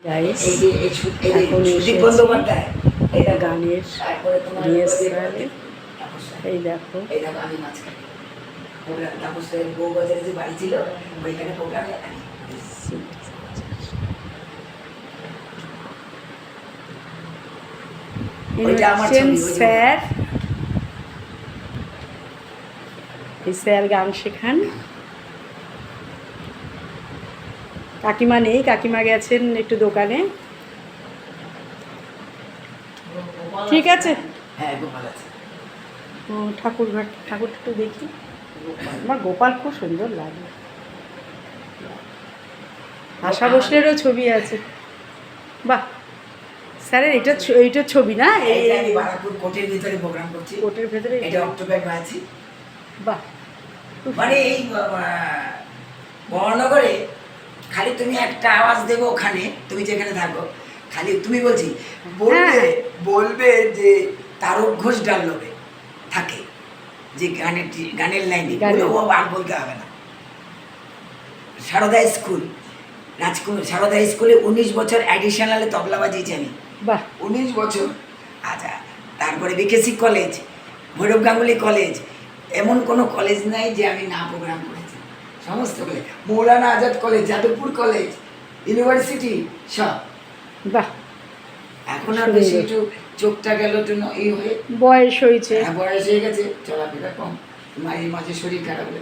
Guys এখন এসেছি গানের রিহার্সালে। এই দেখো বাড়ি ছিল ওইখানে প্রোগ্রামে স্যার, এই স্যার গান শেখান। কাকিমা নেই, কাকিমা গেছেন একটু দোকানে। ঠিক আছে। হ্যাঁ গোপাল আছে। ও ঠাকুরঘাট, ঠাকুরটা একটু দেখি। আমার গোপাল খুব সুন্দর লাগে। আশা ভোসলেরও ছবি আছে। বাহ, স্যারের এইটার ছবি না? আমি বারাকপুর কোর্টের ভিতরে প্রোগ্রাম করছি। কোর্টের ভেতরে এটা অক্টোবর আছি। বাহ, মানে এই বর্ণনগরে খালি তুমি একটা আওয়াজ দেবো, ওখানে তুমি যেখানে থাকো খালি তুমি বলছি বলবে বলবে যে তারক ঘোষ ডালবে থাকে যে গানের লাইনে ও আর বলতে হবে না। সারদা স্কুল, রাজকুমার সারদা স্কুলে 19 বছর অ্যাডিশনালে তবলা বাজিয়েছি আমি। বাহ, 19 বছর। আচ্ছা, তারপরে BKC college, Bhairab Ganguly college, এমন কোনো কলেজ নাই যে আমি না প্রোগ্রাম করেছি। সমস্ত college, Maulana Azad college, Jadavpur college, university সব। বাহ, এখন আর বেশি একটু চোখটা গেল একটু এই হয়ে বয়স হয়েছে, বয়স হয়ে গেছে, চলাফেরা কম, মাঝে মাঝে শরীর খারাপ হলে